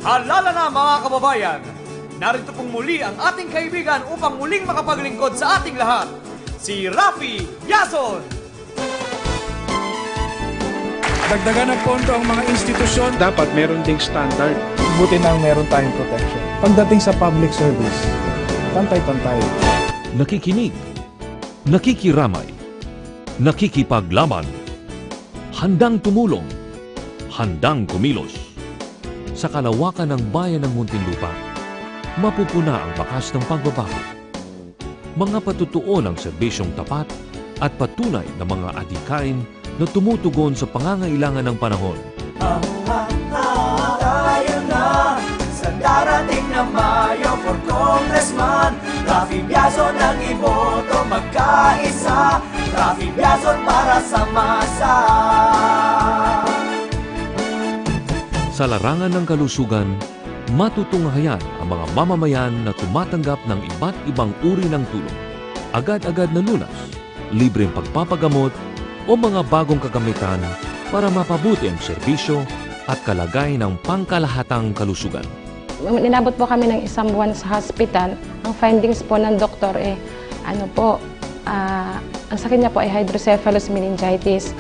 Halala na mga kababayan, narito pong muli ang ating kaibigan upang muling makapaglingkod sa ating lahat, si Rafi Biazon! Dagdagan ng pondo ang mga institusyon. Dapat meron ding standard. Buti na meron tayong protection. Pagdating sa public service, pantay-pantay. Nakikinig, nakikiramay, nakikipaglaban, handang tumulong, handang kumilos. Sa kalawakan ng bayan ng Muntinlupa, mapupuna ang bakas ng pagbabago. Mga patutuo ng serbisyong tapat at patunay na mga adhikain na tumutugon sa pangangailangan ng panahon. Tayo na sa darating na Mayo for Congressman. Rafi Biazon ang iboto, magkaisa. Rafi Biazon para sa masa. Sa larangan ng kalusugan, matutunghayan ang mga mamamayan na tumatanggap ng iba't ibang uri ng tulong. Agad-agad na lunas, libreng pagpapagamot o mga bagong kagamitan para mapabuti ang serbisyo at kalagayan ng pangkalahatang kalusugan. Inabot po kami ng isang buwan sa hospital. Ang findings po ng doktor ang sakit niya po ay hydrocephalus meningitis.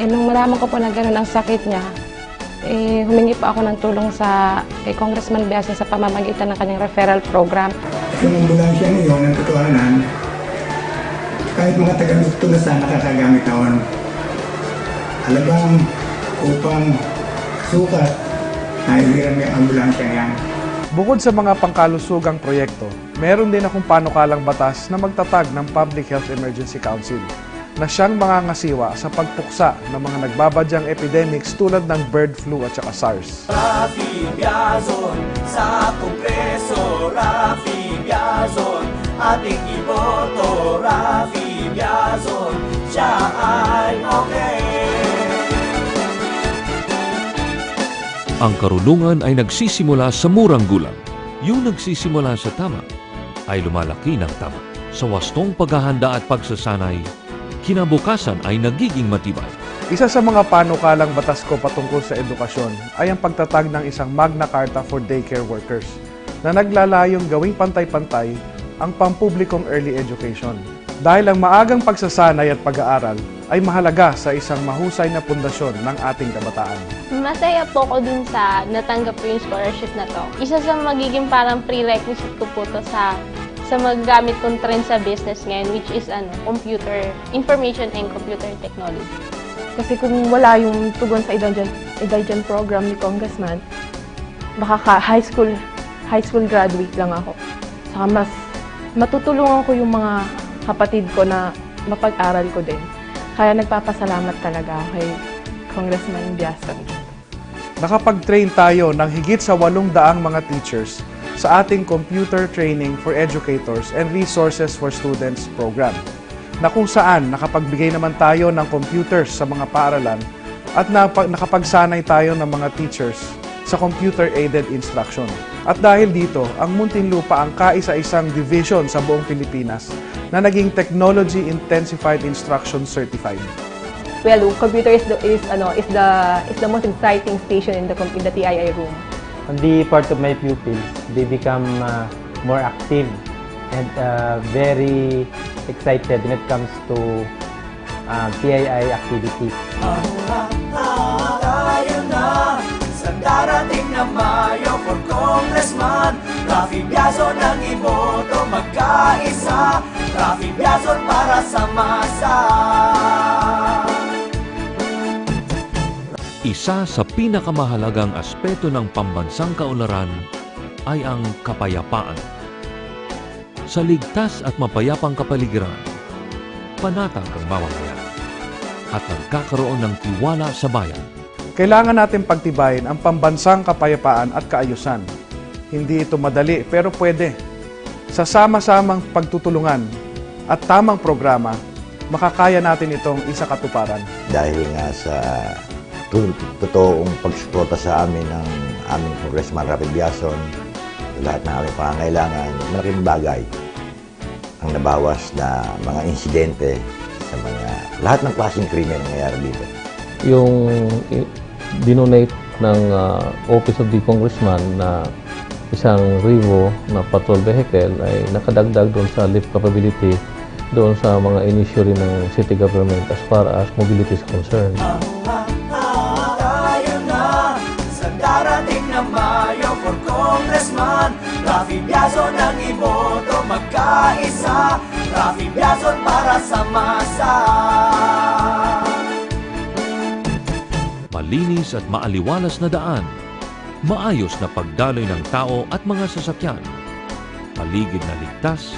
Nung malaman ko po na gano'n ang sakit niya, humingi po ako ng tulong kay Congressman Biazon sa pamamagitan ng kanyang referral program. Yung ambulansya ngayon, ang totohanan, kahit mga taga-lukto na sana nakakagamit ako ng alabang upang sukat na iliran may ambulansya yan. Bukod sa mga pangkalusugang proyekto, meron din akong panukalang batas na magtatag ng Public Health Emergency Council na siyang mangangasiwa sa pagpuksa ng mga nagbabadyang epidemics tulad ng bird flu at saka SARS. Rafi Biazon sa Kongreso, Rafi Biazon ating iboto, Rafi Biazon, siya ay okay. Ang karunungan ay nagsisimula sa murang gulang. Yung nagsisimula sa tama ay lumalaki ng tama. Sa wastong paghahanda at pagsasanay, kinabukasan ay nagiging matibay. Isa sa mga panukalang batas ko patungkol sa edukasyon ay ang pagtatag ng isang Magna Carta for Daycare Workers na naglalayong gawing pantay-pantay ang pampublikong early education. Dahil ang maagang pagsasanay at pag-aaral ay mahalaga sa isang mahusay na pundasyon ng ating kabataan. Masaya po ko dun sa natanggap ko yung scholarship na to. Isa sa magiging parang prerequisite ko po to sa magagamit kong trend sa business ngayon, which is information and computer technology. Kasi kung wala yung tugon sa Idaljan program ni Congressman, baka high school graduate lang ako. Saka mas matutulungan ko yung mga kapatid ko na mapag-aral ko din. Kaya nagpapasalamat talaga ako kay Congressman Biazon. Nakapag-train tayo ng higit sa 800 mga teachers sa ating Computer Training for Educators and Resources for Students program, na kung saan nakapagbigay naman tayo ng computers sa mga paaralan at nakapagsanay tayo ng mga teachers sa computer-aided instruction. At dahil dito, ang Muntinlupa ang kaisa-isang division sa buong Pilipinas na naging Technology Intensified Instruction Certified. Well, computer is the most exciting station in the TII room. On the part of my pupils, they become more active and very excited when it comes to TII activities. Tayo na sa darating na Mayo for Congressman. Rafi Biazon ang iboto, magkaisa. Rafi Biazon para sa masa. Isa sa pinakamahalagang aspeto ng pambansang kaunlaran ay ang kapayapaan. Sa ligtas at mapayapang kapaligiran, panatag ang mamamayan at nagkakaroon ng tiwala sa bayan. Kailangan natin pagtibayin ang pambansang kapayapaan at kaayusan. Hindi ito madali pero pwede. Sa sama-samang pagtutulungan at tamang programa, makakaya natin itong isakatuparan. Dahil nga sa totoong pagsuporta sa amin ng aming Congressman Rafi Biazon, lahat ng aming pangangailangan, malaking bagay ang nabawas na mga insidente sa lahat ng klaseng krimen nangyayari dito. Yung dinonate ng Office of the Congressman na isang Revo na patrol vehicle ay nakadagdag doon sa lift capability doon sa mga initiative ng city government as far as mobility is concerned. Tayo na sa darating na Mayo for Congressman. Rafi Biazon ang iboto, magkaisa. Rafi Biazon para sa masa. Malinis at maaliwalas na daan, maayos na pagdaloy ng tao at mga sasakyan, paligid na ligtas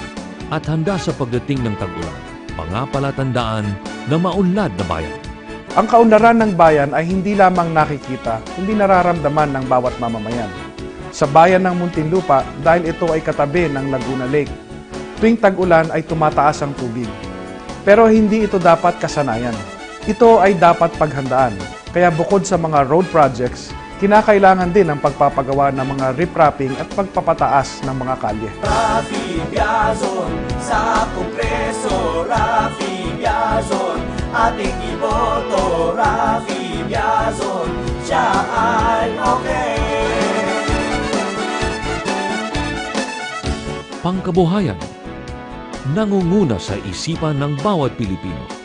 at handa sa pagdating ng tag-ulan, pangapalatandaan na maunlad na bayan. Ang kaunlaran ng bayan ay hindi lamang nakikita, kundi nararamdaman ng bawat mamamayan. Sa bayan ng Muntinlupa, dahil ito ay katabi ng Laguna Lake, tuwing tag-ulan ay tumataas ang tubig. Pero hindi ito dapat kasanayan. Ito ay dapat paghandaan. Kaya bukod sa mga road projects, kinakailangan din ang pagpapagawa ng mga riprapping at pagpapataas ng mga kalye. Rafi Biazon sa Kongreso. Rafi Biazon ating iboto. Rafi Biazon, siya ay okay. Pangkabuhayan, nangunguna sa isipan ng bawat Pilipino.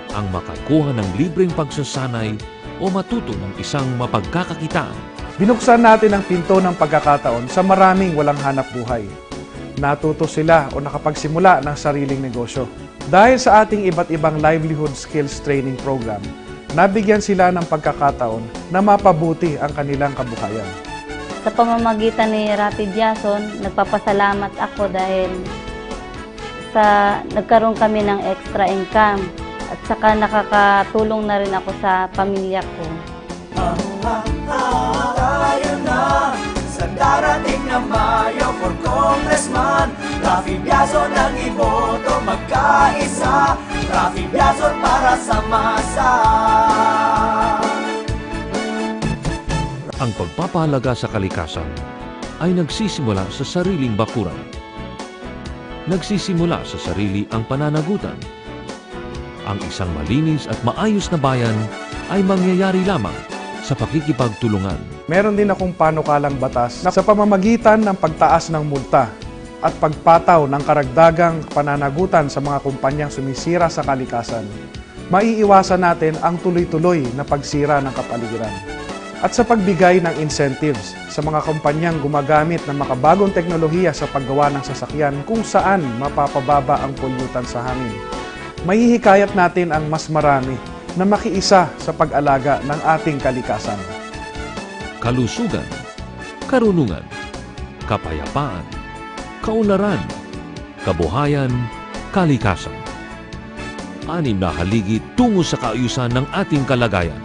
Ang makakuha ng libreng pagsasanay o matuto ng isang mapagkakakitaan. Binuksan natin ang pinto ng pagkakataon sa maraming walang hanap buhay. Natuto sila o nakapagsimula ng sariling negosyo. Dahil sa ating iba't ibang livelihood skills training program, nabigyan sila ng pagkakataon na mapabuti ang kanilang kabuhayan. Sa pamamagitan ni Rafi Biazon, nagpapasalamat ako dahil nagkaroon kami ng extra income at saka nakakatulong na rin ako sa pamilya ko. Tayo na sa darating na Mayo for Congressman. Rafi Biazon ang iboto, magkaisa. Rafi Biazon para sa masa. Ang pagpapahalaga sa kalikasan ay nagsisimula sa sariling bakuran. Nagsisimula sa sarili ang pananagutan. Ang isang malinis at maayos na bayan ay mangyayari lamang sa pakikipagtulungan. Meron din akong panukalang batas na sa pamamagitan ng pagtaas ng multa at pagpataw ng karagdagang pananagutan sa mga kumpanyang sumisira sa kalikasan, maiiwasan natin ang tuloy-tuloy na pagsira ng kapaligiran. At sa pagbigay ng incentives sa mga kumpanyang gumagamit ng makabagong teknolohiya sa paggawa ng sasakyan kung saan mapapababa ang polyutan sa hangin, mahihikayat natin ang mas marami na makiisa sa pag-alaga ng ating kalikasan. Kalusugan, karunungan, kapayapaan, kaunlaran, kabuhayan, kalikasan. 6 na haligi tungo sa kaayusan ng ating kalagayan.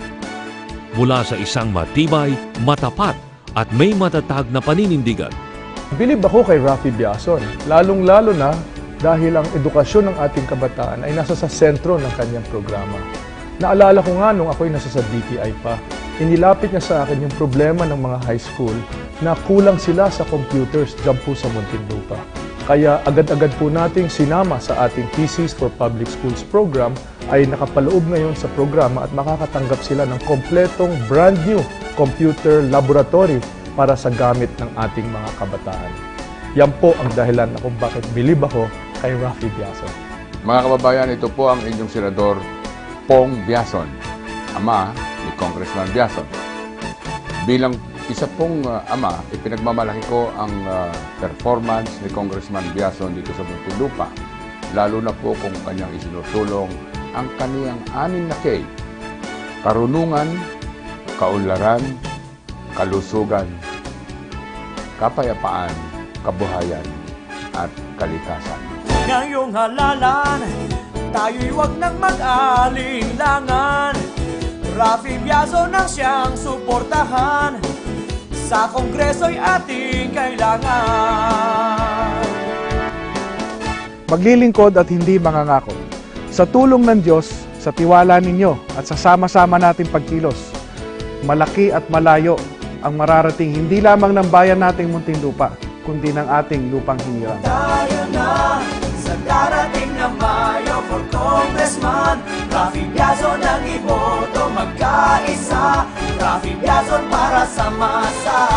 Mula sa isang matibay, matapat at may matatag na paninindigan. Bilib ako kay Rafi Biazon, lalong-lalo na dahil ang edukasyon ng ating kabataan ay nasa sa sentro ng kanyang programa. Naalala ko nga nung ako'y nasa sa DTI pa, inilapit niya sa akin yung problema ng mga high school na kulang sila sa computers dyan po sa Muntinlupa. Kaya agad-agad po nating sinama sa ating PCs for Public Schools program ay nakapaloob ngayon sa programa at makakatanggap sila ng kompletong brand new computer laboratory para sa gamit ng ating mga kabataan. Yan po ang dahilan na kung bakit bilib ako kay Rafi Biazon. Mga kababayan, ito po ang inyong senador Pong Biazon, ama ni Congressman Biazon. Bilang isa pong ama, ipinagmamalaki ko ang performance ni Congressman Biazon dito sa Muntinlupa, lalo na po kung kanyang isinusulong ang kaniyang 6 na K: karunungan, kaunlaran, kalusugan, kapayapaan, kabuhayan, at kalikasan. Ngayong halalan, tayo'y wag nang mag-alinlangan. Rafi Biazon ang siyang suportahan, sa Kongreso'y ating kailangan. Maglilingkod at hindi mangangako. Sa tulong ng Diyos, sa tiwala ninyo at sa sama-sama nating pagkilos, malaki at malayo ang mararating hindi lamang ng bayan nating Muntinlupa, kundi ng ating lupang hinirang. Tayo na sa darating na Mayo for Congressman. Rafi Biazon ang iboto, magkaisa. Rafi Biazon para sa masa.